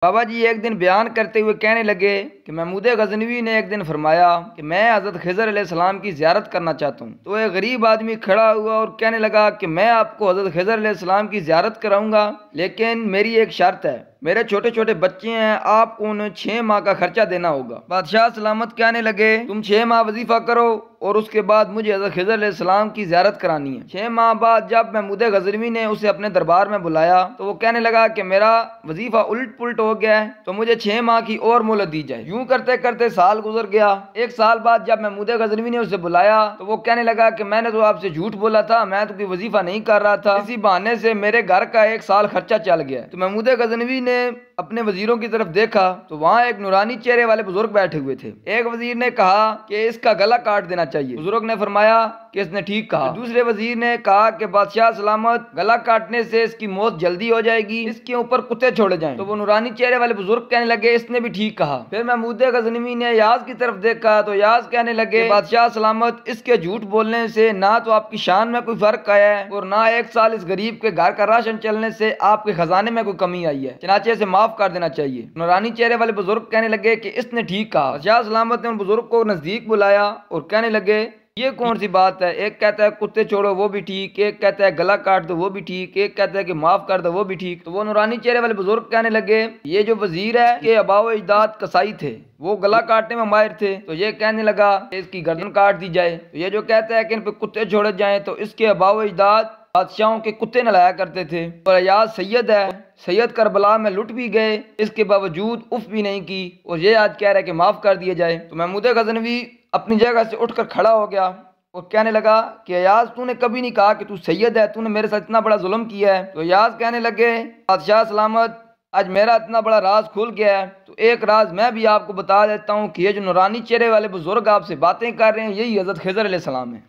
بابا جی ایک دن بیان کرتے ہوئے کہنے لگے کہ محمود غزنوی نے ایک دن فرمایا کہ میں حضرت خضر علیہ السلام کی زیارت کرنا چاہتا ہوں۔ تو ایک غریب آدمی کھڑا ہوا اور کہنے لگا کہ میں آپ کو حضرت خضر علیہ السلام کی زیارت کراؤں گا، لیکن میری ایک شرط ہے، میرے چھوٹے چھوٹے بچے ہیں، آپ کو انہیں 6 ماہ کا خرچہ دینا ہوگا۔ بادشاہ سلامت کہنے لگے تم 6 ماہ وظیفہ کرو اور اس کے بعد مجھے حضرت خضر علیہ السلام کی زیارت کرانی ہے۔ 6 ماہ بعد جب محمود غزنوی نے اسے اپنے دربار میں بلایا تو وہ کہنے لگا کہ میرا وظیفہ الٹ پلٹ ہو گیا ہے، تو مجھے 6 ماہ کی اور مہلت دی جائے۔ یوں کرتے کرتے سال گزر گیا۔ 1 سال بعد جب محمود غزنوی نے اسے بلایا تو وہ کہنے لگا کہ میں نے تو آپ سے جھوٹ بولا تھا، میں تو کوئی وظیفہ نہیں کر رہا تھا، اسی بہانے سے میرے گھر کا 1 سال خرچہ چل گیا۔ تو محمود غزنوی نے اپنے وزیروں کی طرف دیکھا تو وہاں ایک نورانی چہرے والے بزرگ بیٹھے ہوئے تھے۔ ایک وزیر نے کہا کہ اس کا گلا کاٹ دینا چاہیے۔ بزرگ نے فرمایا کہ اس نے ٹھیک کہا۔ دوسرے وزیر نے کہا کہ بادشاہ سلامت، گلا کاٹنے سے اس کی موت جلدی ہو جائے گی، اس کے اوپر کتے چھوڑے جائیں۔ تو وہ نورانی چہرے والے بزرگ کہنے لگے اس نے بھی ٹھیک کہا۔ پھر محمود غزنوی نے یاز کی طرف دیکھا تو یاز کہنے لگے بادشاہ سلامت، اس کے جھوٹ بولنے سے نہ تو آپ کی شان میں کوئی فرق آیا ہے اور نہ 1 سال اس غریب کے گھر کا راشن چلنے سے آپ کے خزانے میں کوئی کمی آئی ہے، چنانچہ اسے معاف کر دینا چاہیے۔ نورانی چہرے والے بزرگ کہنے لگے کہ اس نے ٹھیک کہا۔ بادشاہ سلامت نے ان بزرگ کو نزدیک بلایا اور کہنے لگے یہ کون سی بات ہے؟ ایک کہتا ہے کتے چھوڑو وہ بھی ٹھیک، ایک کہتا ہے گلا کاٹ دو وہ بھی ٹھیک، ایک کہتا ہے کہ معاف کر دو وہ بھی ٹھیک۔ تو وہ نورانی چہرے والے بزرگ کہنے لگے یہ جو وزیر ہے کہ آباء و اجداد کسائی تھے، وہ گلا کاٹنے میں ماہر تھے، تو یہ کہنے لگا کہ اس کی گردن کاٹ دی جائے۔ تو یہ جو کہتا ہے کہ ان پہ کتے چھوڑے جائیں، تو اس کے آباء و اجداد بادشاہوں کے کتے نلایا کرتے تھے، اور ایاز سید ہے، سید کربلا میں لٹ بھی گئے، اس کے باوجود اف بھی نہیں کی، اور یہ آج کہہ رہا ہے کہ معاف کر دیا جائے۔ تو محمود غزنوی اپنی جگہ سے اٹھ کر کھڑا ہو گیا اور کہنے لگا کہ ایاز تو نے کبھی نہیں کہا کہ تو سید ہے، تو نے میرے ساتھ اتنا بڑا ظلم کیا ہے۔ تو ایاز کہنے لگے بادشاہ سلامت، آج میرا اتنا بڑا راز کھل گیا ہے، تو ایک راز میں بھی آپ کو بتا دیتا ہوں کہ یہ جو نورانی چہرے والے بزرگ آپ سے باتیں کر رہے ہیں یہی حضرت خضر علیہ السلام ہے۔